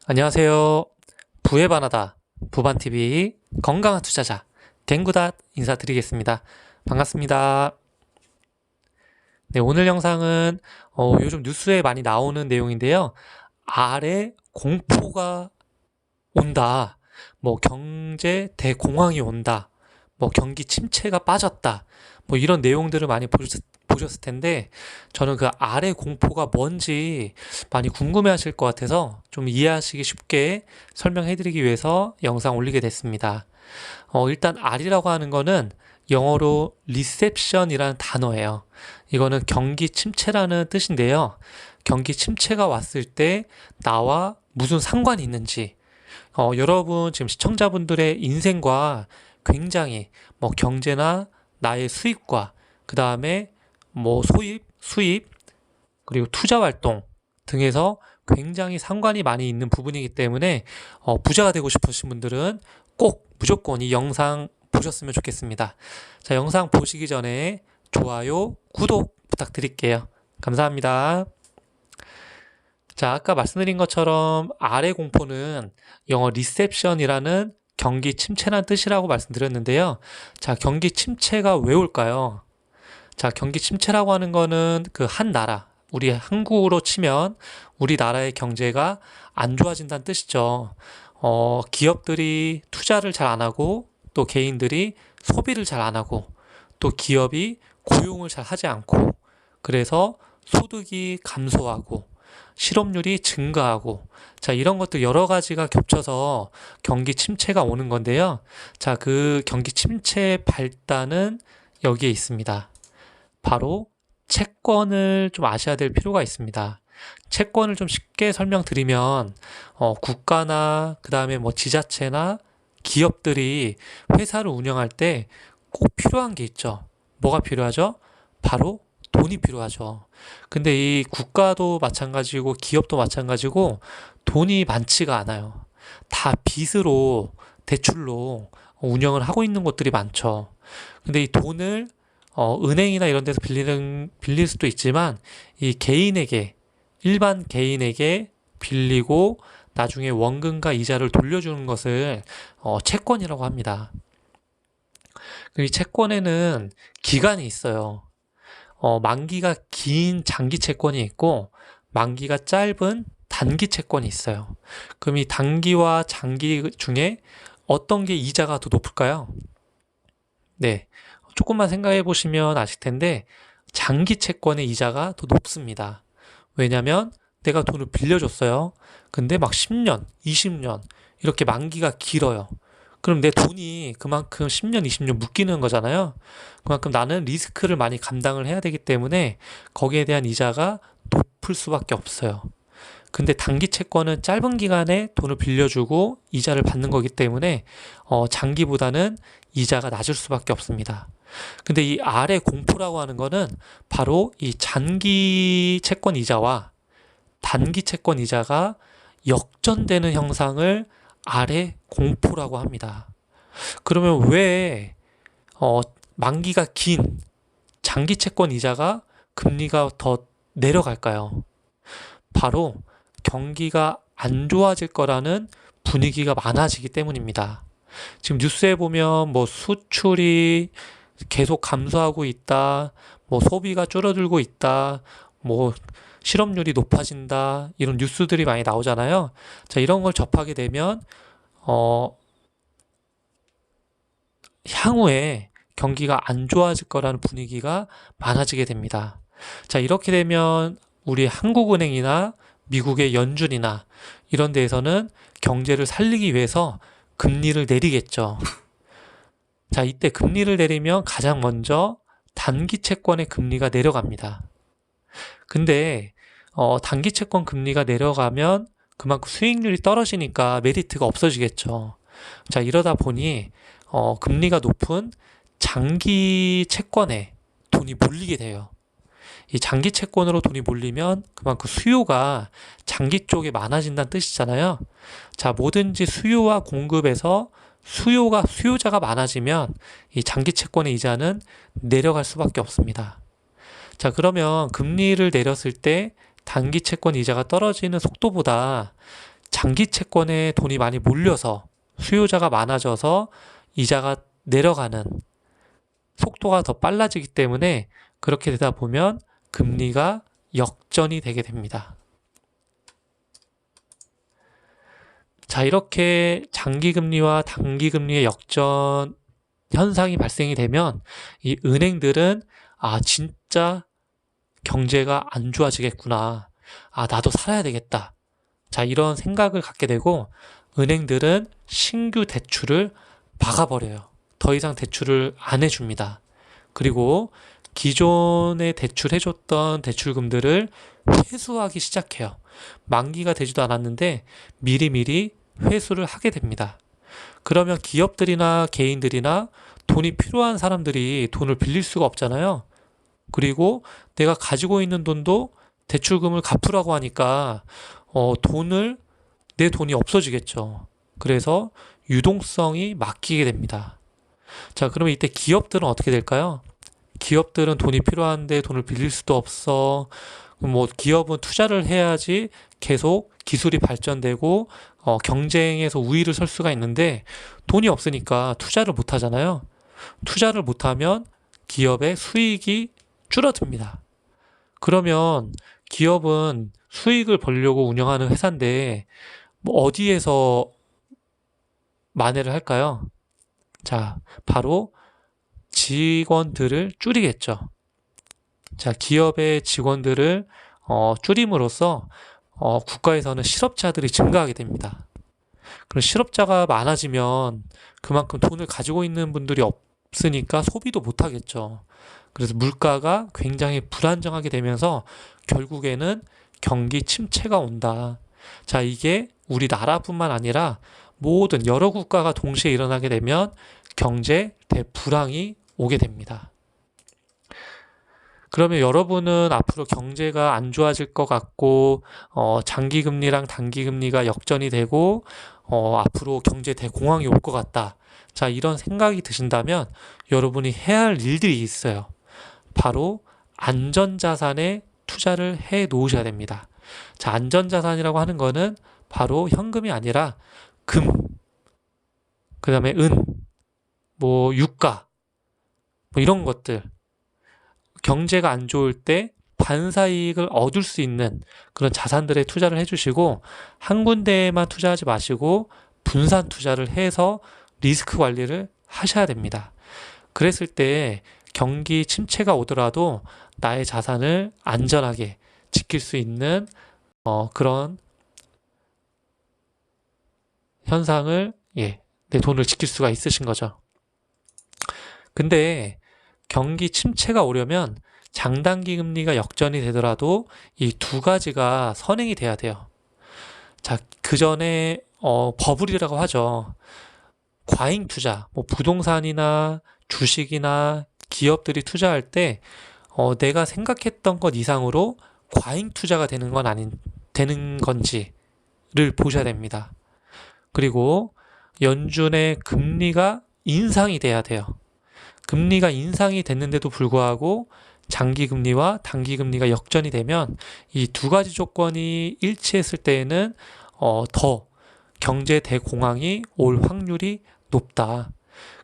안녕하세요. 부의 반하다 부반TV 건강한 투자자 갱구닷 인사드리겠습니다. 반갑습니다. 네, 오늘 영상은 요즘 뉴스에 많이 나오는 내용인데요. 아래 공포가 온다. 뭐 경제 대공황이 온다. 뭐 경기 침체가 빠졌다. 뭐 이런 내용들을 많이 보셨을 텐데 저는 그 아래 공포가 뭔지 많이 궁금해 하실 것 같아서 좀 이해하시기 쉽게 설명해 드리기 위해서 영상 올리게 됐습니다. 일단 R이라고 하는 거는 영어로 리셉션이라는 단어예요. 이거는 경기 침체라는 뜻인데요. 경기 침체가 왔을 때 나와 무슨 상관이 있는지, 여러분 지금 시청자분들의 인생과 굉장히 뭐 경제나 나의 수입과 그 다음에 뭐 수입, 그리고 투자 활동 등에서 굉장히 상관이 많이 있는 부분이기 때문에 부자가 되고 싶으신 분들은 꼭 무조건 이 영상 보셨으면 좋겠습니다. 자, 영상 보시기 전에 좋아요, 구독 부탁드릴게요. 감사합니다. 자, 아까 말씀드린 것처럼 아래 공포는 영어 리셉션이라는 경기 침체란 뜻이라고 말씀드렸는데요. 자, 경기 침체가 왜 올까요? 자, 경기 침체라고 하는 거는 그 한 나라, 우리 한국으로 치면 우리나라의 경제가 안 좋아진다는 뜻이죠. 기업들이 투자를 잘 안 하고 또 개인들이 소비를 잘 안 하고 또 기업이 고용을 잘 하지 않고 그래서 소득이 감소하고 실업률이 증가하고 자, 이런 것들 여러 가지가 겹쳐서 경기 침체가 오는 건데요. 자, 그 경기 침체의 발단은 여기에 있습니다. 바로 채권을 좀 아셔야 될 필요가 있습니다. 채권을 좀 쉽게 설명드리면 국가나 그 다음에 뭐 지자체나 기업들이 회사를 운영할 때 꼭 필요한 게 있죠. 뭐가 필요하죠? 바로 돈이 필요하죠. 근데 이 국가도 마찬가지고 기업도 마찬가지고 돈이 많지가 않아요. 다 빚으로 대출로 운영을 하고 있는 곳들이 많죠. 근데 이 돈을 은행이나 이런 데서 빌릴 수도 있지만 이 개인에게 일반 개인에게 빌리고 나중에 원금과 이자를 돌려주는 것을 채권이라고 합니다. 이 채권에는 기간이 있어요. 만기가 긴 장기 채권이 있고 만기가 짧은 단기 채권이 있어요. 그럼 이 단기와 장기 중에 어떤 게 이자가 더 높을까요? 네, 조금만 생각해 보시면 아실 텐데 장기 채권의 이자가 더 높습니다. 왜냐면 내가 돈을 빌려줬어요. 근데 막 10년, 20년 이렇게 만기가 길어요. 그럼 내 돈이 그만큼 10년, 20년 묶이는 거잖아요. 그만큼 나는 리스크를 많이 감당을 해야 되기 때문에 거기에 대한 이자가 높을 수밖에 없어요. 근데 단기 채권은 짧은 기간에 돈을 빌려주고 이자를 받는 거기 때문에 장기보다는 이자가 낮을 수밖에 없습니다. 근데 이 아래 공포라고 하는 거는 바로 이 장기 채권 이자와 단기 채권 이자가 역전되는 형상을 아래 공포라고 합니다. 그러면 왜 만기가 긴 장기 채권 이자가 금리가 더 내려갈까요? 바로 경기가 안 좋아질 거라는 분위기가 많아지기 때문입니다. 지금 뉴스에 보면 뭐 수출이 계속 감소하고 있다, 뭐 소비가 줄어들고 있다, 뭐 실업률이 높아진다, 이런 뉴스들이 많이 나오잖아요. 자, 이런 걸 접하게 되면, 향후에 경기가 안 좋아질 거라는 분위기가 많아지게 됩니다. 자, 이렇게 되면 우리 한국은행이나 미국의 연준이나 이런 데에서는 경제를 살리기 위해서 금리를 내리겠죠. 자, 이때 금리를 내리면 가장 먼저 단기 채권의 금리가 내려갑니다. 근데 단기 채권 금리가 내려가면 그만큼 수익률이 떨어지니까 메리트가 없어지겠죠. 자, 이러다 보니 금리가 높은 장기 채권에 돈이 몰리게 돼요. 이 장기 채권으로 돈이 몰리면 그만큼 수요가 장기 쪽에 많아진다는 뜻이잖아요. 자, 뭐든지 수요와 공급에서 수요자가 많아지면 이 장기 채권의 이자는 내려갈 수밖에 없습니다. 자, 그러면 금리를 내렸을 때 단기 채권 이자가 떨어지는 속도보다 장기 채권에 돈이 많이 몰려서 수요자가 많아져서 이자가 내려가는 속도가 더 빨라지기 때문에 그렇게 되다 보면 금리가 역전이 되게 됩니다. 자, 이렇게 장기금리와 단기금리의 역전 현상이 발생이 되면 이 은행들은 진짜 경제가 안 좋아지겠구나. 나도 살아야 되겠다. 자, 이런 생각을 갖게 되고 은행들은 신규 대출을 막아버려요. 더 이상 대출을 안 해줍니다. 그리고 기존에 대출해줬던 대출금들을 회수하기 시작해요. 만기가 되지도 않았는데 미리미리 회수를 하게 됩니다. 그러면 기업들이나 개인들이나 돈이 필요한 사람들이 돈을 빌릴 수가 없잖아요. 그리고 내가 가지고 있는 돈도 대출금을 갚으라고 하니까 내 돈이 없어지겠죠. 그래서 유동성이 막히게 됩니다. 자, 그러면 이때 기업들은 어떻게 될까요? 기업들은 돈이 필요한데 돈을 빌릴 수도 없어. 기업은 투자를 해야지 계속 기술이 발전되고 경쟁에서 우위를 설 수가 있는데 돈이 없으니까 투자를 못 하잖아요. 투자를 못하면 기업의 수익이 줄어듭니다. 그러면 기업은 수익을 벌려고 운영하는 회사인데 어디에서 만회를 할까요? 자, 바로 직원들을 줄이겠죠. 자, 기업의 직원들을 줄임으로써 국가에서는 실업자들이 증가하게 됩니다. 그럼 실업자가 많아지면 그만큼 돈을 가지고 있는 분들이 없으니까 소비도 못 하겠죠. 그래서 물가가 굉장히 불안정하게 되면서 결국에는 경기 침체가 온다. 자, 이게 우리나라뿐만 아니라 모든 여러 국가가 동시에 일어나게 되면 경제 대불황이 오게 됩니다. 그러면 여러분은 앞으로 경제가 안 좋아질 것 같고 장기금리랑 단기금리가 역전이 되고 앞으로 경제 대공황이 올 것 같다. 자, 이런 생각이 드신다면 여러분이 해야 할 일들이 있어요. 바로 안전자산에 투자를 해 놓으셔야 됩니다. 자, 안전자산이라고 하는 거는 바로 현금이 아니라 금, 그 다음에 은, 유가, 이런 것들. 경제가 안 좋을 때 반사이익을 얻을 수 있는 그런 자산들에 투자를 해주시고 한 군데에만 투자하지 마시고 분산 투자를 해서 리스크 관리를 하셔야 됩니다. 그랬을 때 경기 침체가 오더라도 나의 자산을 안전하게 지킬 수 있는 그런 현상을 내 돈을 지킬 수가 있으신 거죠. 근데 경기 침체가 오려면 장단기 금리가 역전이 되더라도 이 두 가지가 선행이 돼야 돼요. 자, 그 전에 버블이라고 하죠. 과잉 투자, 부동산이나 주식이나 기업들이 투자할 때 내가 생각했던 것 이상으로 과잉 투자가 되는 건지를 보셔야 됩니다. 그리고 연준의 금리가 인상이 돼야 돼요. 금리가 인상이 됐는데도 불구하고 장기금리와 단기금리가 역전이 되면 이 두 가지 조건이 일치했을 때에는 더 경제 대공황이 올 확률이 높다.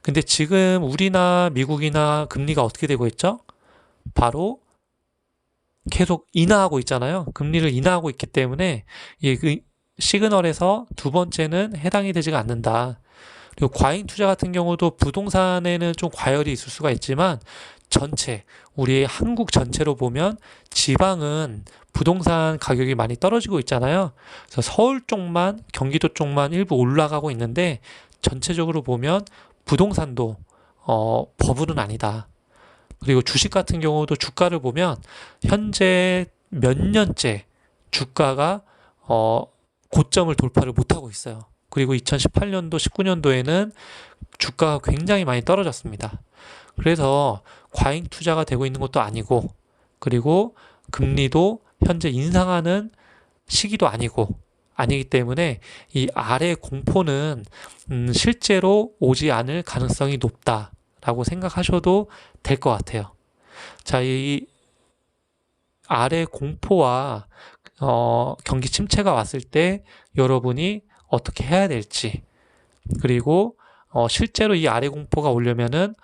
근데 지금 우리나 미국이나 금리가 어떻게 되고 있죠? 바로 계속 인하하고 있잖아요. 금리를 인하하고 있기 때문에 그 시그널에서 두 번째는 해당이 되지가 않는다. 그리고 과잉 투자 같은 경우도 부동산에는 좀 과열이 있을 수가 있지만 우리 한국 전체로 보면 지방은 부동산 가격이 많이 떨어지고 있잖아요. 그래서 서울 쪽만, 경기도 쪽만 일부 올라가고 있는데 전체적으로 보면 부동산도 버블은 아니다. 그리고 주식 같은 경우도 주가를 보면 현재 몇 년째 주가가 고점을 돌파를 못하고 있어요. 그리고 2018년도, 19년도에는 주가가 굉장히 많이 떨어졌습니다. 그래서 과잉 투자가 되고 있는 것도 아니고, 그리고 금리도 현재 인상하는 시기도 아니기 때문에 이 아래 공포는 실제로 오지 않을 가능성이 높다라고 생각하셔도 될 것 같아요. 자, 이 아래 공포와 경기 침체가 왔을 때 여러분이 어떻게 해야 될지, 그리고 실제로 이 아래 공포가 오려면은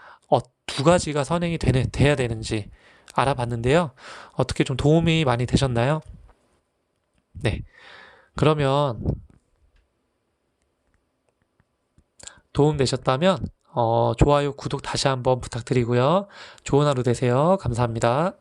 두 가지가 선행이 돼야 되는지 알아봤는데요. 어떻게 좀 도움이 많이 되셨나요? 네. 그러면 도움 되셨다면 좋아요, 구독 다시 한번 부탁드리고요. 좋은 하루 되세요. 감사합니다.